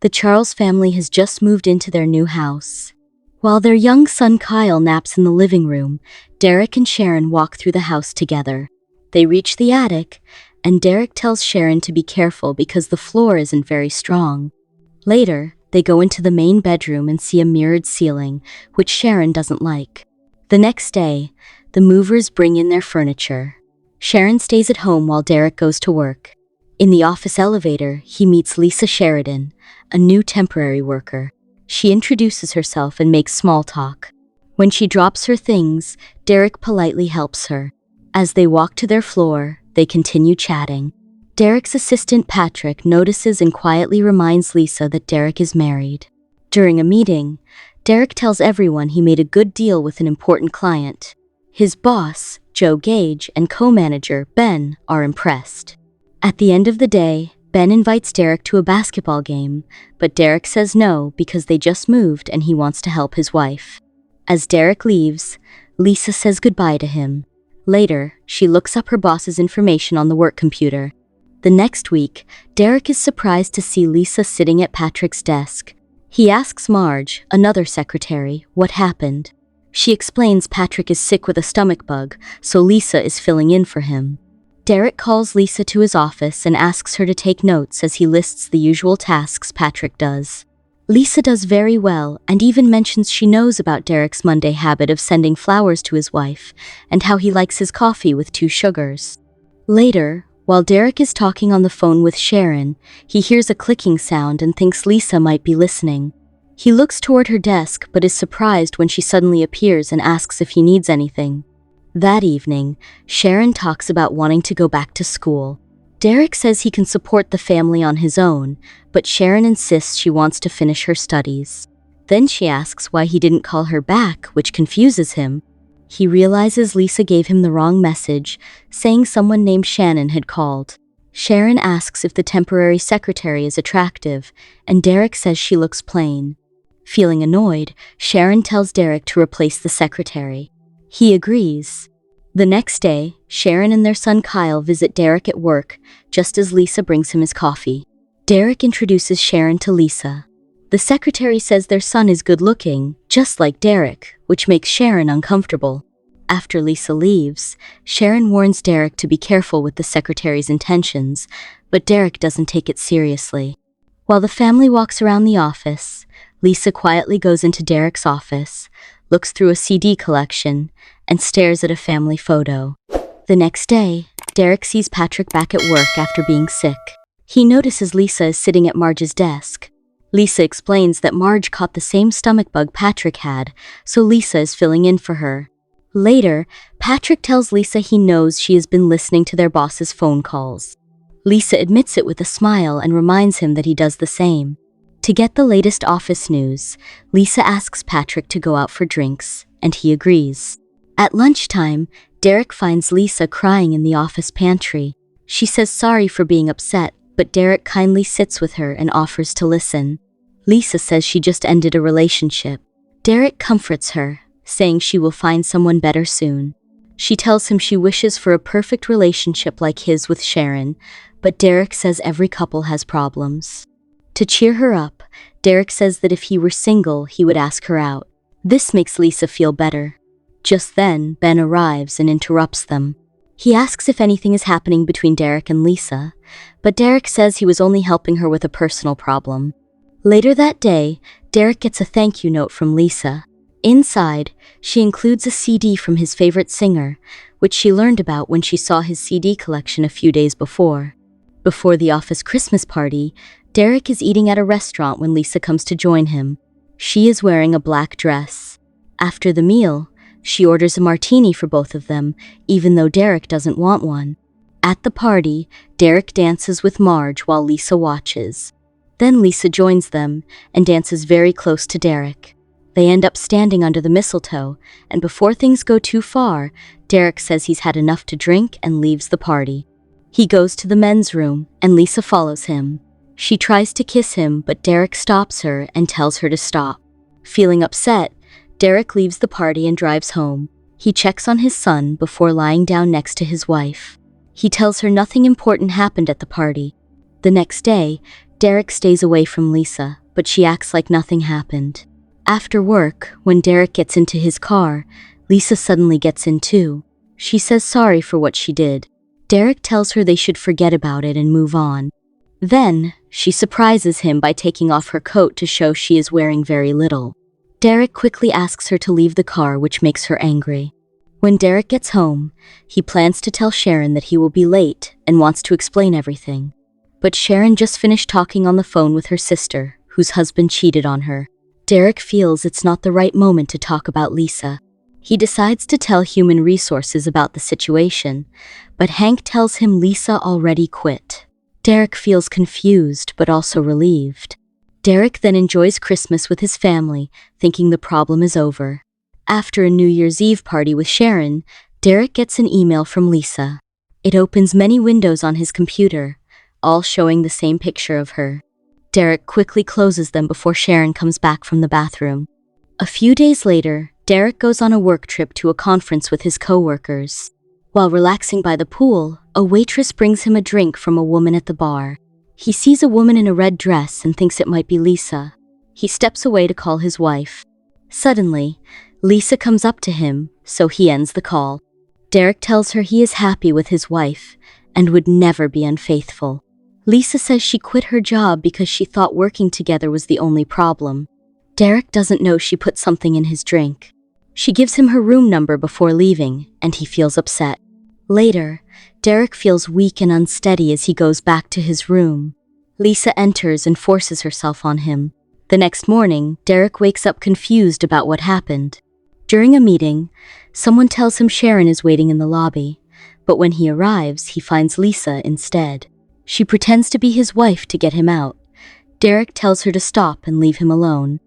The Charles family has just moved into their new house. While their young son Kyle naps in the living room, Derek and Sharon walk through the house together. They reach the attic, and Derek tells Sharon to be careful because the floor isn't very strong. Later, they go into the main bedroom and see a mirrored ceiling, which Sharon doesn't like. The next day, the movers bring in their furniture. Sharon stays at home while Derek goes to work. In the office elevator, he meets Lisa Sheridan, a new temporary worker. She introduces herself and makes small talk. When she drops her things, Derek politely helps her. As they walk to their floor, they continue chatting. Derek's assistant Patrick notices and quietly reminds Lisa that Derek is married. During a meeting, Derek tells everyone he made a good deal with an important client. His boss, Joe Gage, and co-manager, Ben, are impressed. At the end of the day, Ben invites Derek to a basketball game, but Derek says no because they just moved and he wants to help his wife. As Derek leaves, Lisa says goodbye to him. Later, she looks up her boss's information on the work computer. The next week, Derek is surprised to see Lisa sitting at Patrick's desk. He asks Marge, another secretary, what happened. She explains Patrick is sick with a stomach bug, so Lisa is filling in for him. Derek calls Lisa to his office and asks her to take notes as he lists the usual tasks Patrick does. Lisa does very well and even mentions she knows about Derek's Monday habit of sending flowers to his wife and how he likes his coffee with 2 sugars. Later, while Derek is talking on the phone with Sharon, he hears a clicking sound and thinks Lisa might be listening. He looks toward her desk but is surprised when she suddenly appears and asks if he needs anything. That evening, Sharon talks about wanting to go back to school. Derek says he can support the family on his own, but Sharon insists she wants to finish her studies. Then she asks why he didn't call her back, which confuses him. He realizes Lisa gave him the wrong message, saying someone named Shannon had called. Sharon asks if the temporary secretary is attractive, and Derek says she looks plain. Feeling annoyed, Sharon tells Derek to replace the secretary. He agrees. The next day, Sharon and their son Kyle visit Derek at work, just as Lisa brings him his coffee. Derek introduces Sharon to Lisa. The secretary says their son is good-looking, just like Derek, which makes Sharon uncomfortable. After Lisa leaves, Sharon warns Derek to be careful with the secretary's intentions, but Derek doesn't take it seriously. While the family walks around the office, Lisa quietly goes into Derek's office, looks through a CD collection, and stares at a family photo. The next day, Derek sees Patrick back at work after being sick. He notices Lisa is sitting at Marge's desk. Lisa explains that Marge caught the same stomach bug Patrick had, so Lisa is filling in for her. Later, Patrick tells Lisa he knows she has been listening to their boss's phone calls. Lisa admits it with a smile and reminds him that he does the same. To get the latest office news, Lisa asks Patrick to go out for drinks, and he agrees. At lunchtime, Derek finds Lisa crying in the office pantry. She says sorry for being upset, but Derek kindly sits with her and offers to listen. Lisa says she just ended a relationship. Derek comforts her, saying she will find someone better soon. She tells him she wishes for a perfect relationship like his with Sharon, but Derek says every couple has problems. To cheer her up, Derek says that if he were single, he would ask her out. This makes Lisa feel better. Just then, Ben arrives and interrupts them. He asks if anything is happening between Derek and Lisa, but Derek says he was only helping her with a personal problem. Later that day, Derek gets a thank you note from Lisa. Inside, she includes a CD from his favorite singer, which she learned about when she saw his CD collection a few days before. Before the office Christmas party, Derek is eating at a restaurant when Lisa comes to join him. She is wearing a black dress. After the meal, she orders a martini for both of them, even though Derek doesn't want one. At the party, Derek dances with Marge while Lisa watches. Then Lisa joins them and dances very close to Derek. They end up standing under the mistletoe, and before things go too far, Derek says he's had enough to drink and leaves the party. He goes to the men's room, and Lisa follows him. She tries to kiss him, but Derek stops her and tells her to stop. Feeling upset, Derek leaves the party and drives home. He checks on his son before lying down next to his wife. He tells her nothing important happened at the party. The next day, Derek stays away from Lisa, but she acts like nothing happened. After work, when Derek gets into his car, Lisa suddenly gets in too. She says sorry for what she did. Derek tells her they should forget about it and move on. Then, she surprises him by taking off her coat to show she is wearing very little. Derek quickly asks her to leave the car, which makes her angry. When Derek gets home, he plans to tell Sharon that he will be late and wants to explain everything. But Sharon just finished talking on the phone with her sister, whose husband cheated on her. Derek feels it's not the right moment to talk about Lisa. He decides to tell Human Resources about the situation, but Hank tells him Lisa already quit. Derek feels confused but also relieved. Derek then enjoys Christmas with his family, thinking the problem is over. After a New Year's Eve party with Sharon, Derek gets an email from Lisa. It opens many windows on his computer, all showing the same picture of her. Derek quickly closes them before Sharon comes back from the bathroom. A few days later, Derek goes on a work trip to a conference with his co-workers. While relaxing by the pool, a waitress brings him a drink from a woman at the bar. He sees a woman in a red dress and thinks it might be Lisa. He steps away to call his wife. Suddenly, Lisa comes up to him, so he ends the call. Derek tells her he is happy with his wife and would never be unfaithful. Lisa says she quit her job because she thought working together was the only problem. Derek doesn't know she put something in his drink. She gives him her room number before leaving, and he feels upset. Later, Derek feels weak and unsteady as he goes back to his room. Lisa enters and forces herself on him. The next morning, Derek wakes up confused about what happened. During a meeting, someone tells him Sharon is waiting in the lobby, but when he arrives, he finds Lisa instead. She pretends to be his wife to get him out. Derek tells her to stop and leave him alone.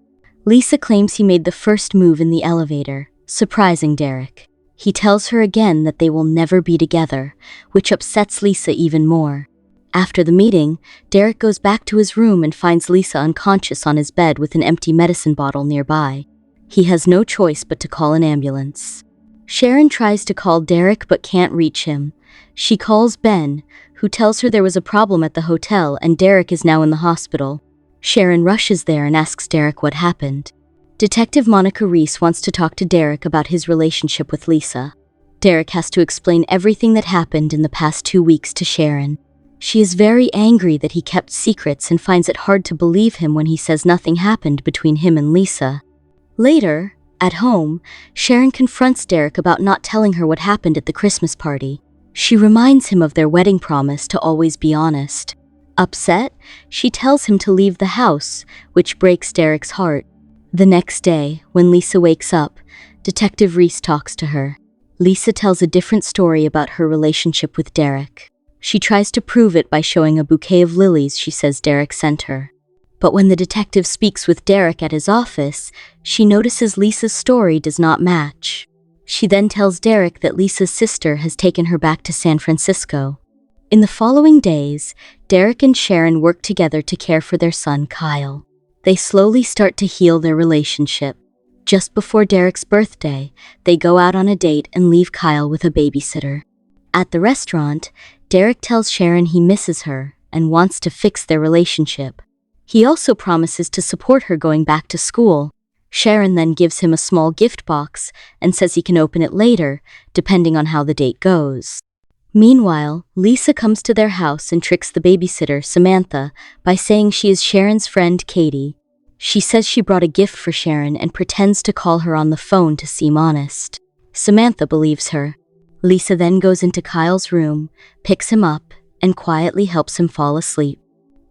Lisa claims he made the first move in the elevator, surprising Derek. He tells her again that they will never be together, which upsets Lisa even more. After the meeting, Derek goes back to his room and finds Lisa unconscious on his bed with an empty medicine bottle nearby. He has no choice but to call an ambulance. Sharon tries to call Derek but can't reach him. She calls Ben, who tells her there was a problem at the hotel and Derek is now in the hospital. Sharon rushes there and asks Derek what happened. Detective Monica Reese wants to talk to Derek about his relationship with Lisa. Derek has to explain everything that happened in the past 2 weeks to Sharon. She is very angry that he kept secrets and finds it hard to believe him when he says nothing happened between him and Lisa. Later, at home, Sharon confronts Derek about not telling her what happened at the Christmas party. She reminds him of their wedding promise to always be honest. Upset, she tells him to leave the house, which breaks Derek's heart. The next day, when Lisa wakes up, Detective Reese talks to her. Lisa tells a different story about her relationship with Derek. She tries to prove it by showing a bouquet of lilies she says Derek sent her. But when the detective speaks with Derek at his office, she notices Lisa's story does not match. She then tells Derek that Lisa's sister has taken her back to San Francisco. In the following days, Derek and Sharon work together to care for their son, Kyle. They slowly start to heal their relationship. Just before Derek's birthday, they go out on a date and leave Kyle with a babysitter. At the restaurant, Derek tells Sharon he misses her and wants to fix their relationship. He also promises to support her going back to school. Sharon then gives him a small gift box and says he can open it later, depending on how the date goes. Meanwhile, Lisa comes to their house and tricks the babysitter, Samantha, by saying she is Sharon's friend, Katie. She says she brought a gift for Sharon and pretends to call her on the phone to seem honest. Samantha believes her. Lisa then goes into Kyle's room, picks him up, and quietly helps him fall asleep.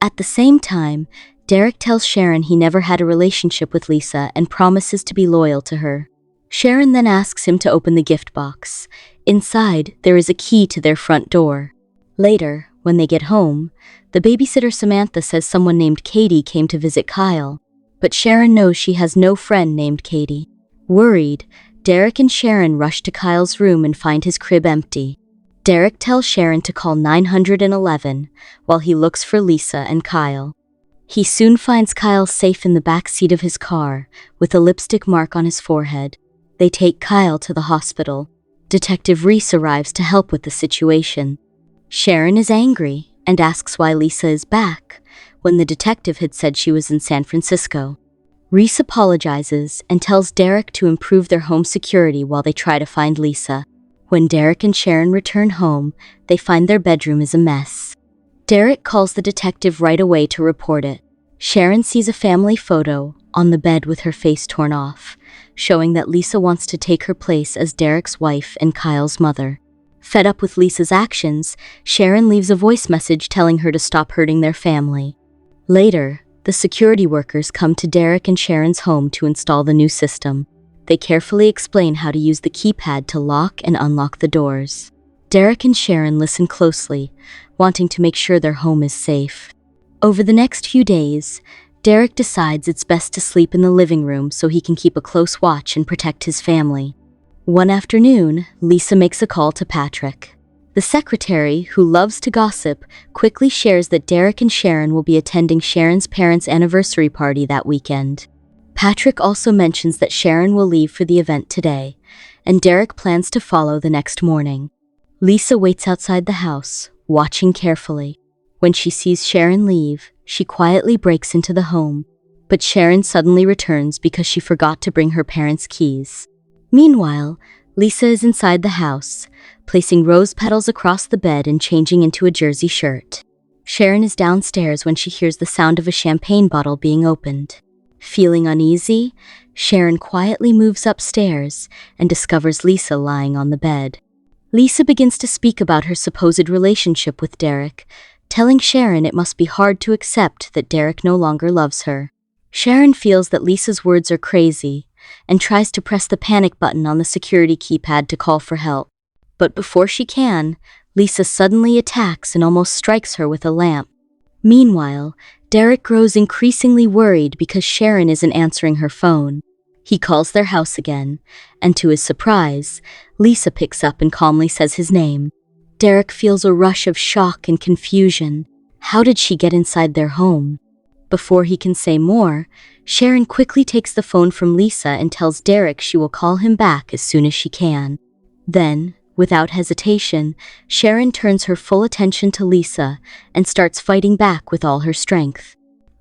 At the same time, Derek tells Sharon he never had a relationship with Lisa and promises to be loyal to her. Sharon then asks him to open the gift box. Inside, there is a key to their front door. Later, when they get home, the babysitter Samantha says someone named Katie came to visit Kyle, but Sharon knows she has no friend named Katie. Worried, Derek and Sharon rush to Kyle's room and find his crib empty. Derek tells Sharon to call 911 while he looks for Lisa and Kyle. He soon finds Kyle safe in the back seat of his car, with a lipstick mark on his forehead. They take Kyle to the hospital. Detective Reese arrives to help with the situation. Sharon is angry and asks why Lisa is back, when the detective had said she was in San Francisco. Reese apologizes and tells Derek to improve their home security while they try to find Lisa. When Derek and Sharon return home, they find their bedroom is a mess. Derek calls the detective right away to report it. Sharon sees a family photo on the bed with her face torn off, showing that Lisa wants to take her place as Derek's wife and Kyle's mother. Fed up with Lisa's actions, Sharon leaves a voice message telling her to stop hurting their family. Later, the security workers come to Derek and Sharon's home to install the new system. They carefully explain how to use the keypad to lock and unlock the doors. Derek and Sharon listen closely, wanting to make sure their home is safe. Over the next few days, Derek decides it's best to sleep in the living room so he can keep a close watch and protect his family. One afternoon, Lisa makes a call to Patrick. The secretary, who loves to gossip, quickly shares that Derek and Sharon will be attending Sharon's parents' anniversary party that weekend. Patrick also mentions that Sharon will leave for the event today, and Derek plans to follow the next morning. Lisa waits outside the house, watching carefully. When she sees Sharon leave, she quietly breaks into the home, but Sharon suddenly returns because she forgot to bring her parents' keys. Meanwhile, Lisa is inside the house, placing rose petals across the bed and changing into a jersey shirt. Sharon is downstairs when she hears the sound of a champagne bottle being opened. Feeling uneasy, Sharon quietly moves upstairs and discovers Lisa lying on the bed. Lisa begins to speak about her supposed relationship with Derek, telling Sharon it must be hard to accept that Derek no longer loves her. Sharon feels that Lisa's words are crazy and tries to press the panic button on the security keypad to call for help. But before she can, Lisa suddenly attacks and almost strikes her with a lamp. Meanwhile, Derek grows increasingly worried because Sharon isn't answering her phone. He calls their house again, and to his surprise, Lisa picks up and calmly says his name. Derek feels a rush of shock and confusion. How did she get inside their home? Before he can say more, Sharon quickly takes the phone from Lisa and tells Derek she will call him back as soon as she can. Then, without hesitation, Sharon turns her full attention to Lisa and starts fighting back with all her strength.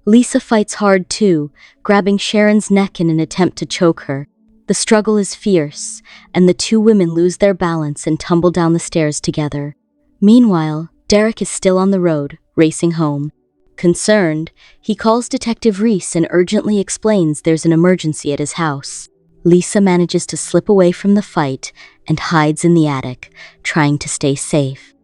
Lisa fights hard too, grabbing Sharon's neck in an attempt to choke her. The struggle is fierce, and the two women lose their balance and tumble down the stairs together. Meanwhile, Derek is still on the road, racing home. Concerned, he calls Detective Reese and urgently explains there's an emergency at his house. Lisa manages to slip away from the fight and hides in the attic, trying to stay safe.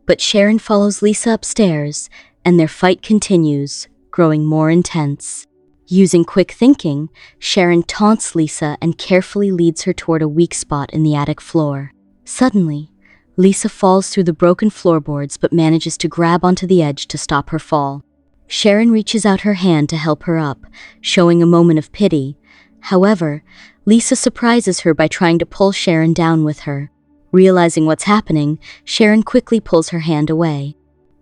But Sharon follows Lisa upstairs, and their fight continues, growing more intense. Using quick thinking, Sharon taunts Lisa and carefully leads her toward a weak spot in the attic floor. Suddenly, Lisa falls through the broken floorboards but manages to grab onto the edge to stop her fall. Sharon reaches out her hand to help her up, showing a moment of pity. However, Lisa surprises her by trying to pull Sharon down with her. Realizing what's happening, Sharon quickly pulls her hand away.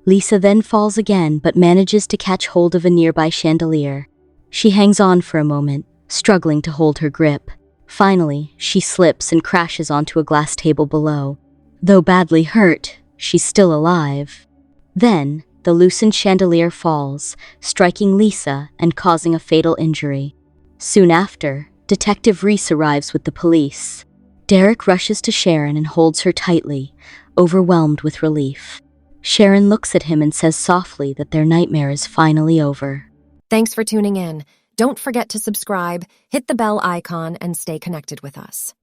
Lisa then falls again but manages to catch hold of a nearby chandelier. She hangs on for a moment, struggling to hold her grip. Finally, she slips and crashes onto a glass table below. Though badly hurt, she's still alive. Then, the loosened chandelier falls, striking Lisa and causing a fatal injury. Soon after, Detective Reese arrives with the police. Derek rushes to Sharon and holds her tightly, overwhelmed with relief. Sharon looks at him and says softly that their nightmare is finally over. Thanks for tuning in. Don't forget to subscribe, hit the bell icon, and stay connected with us.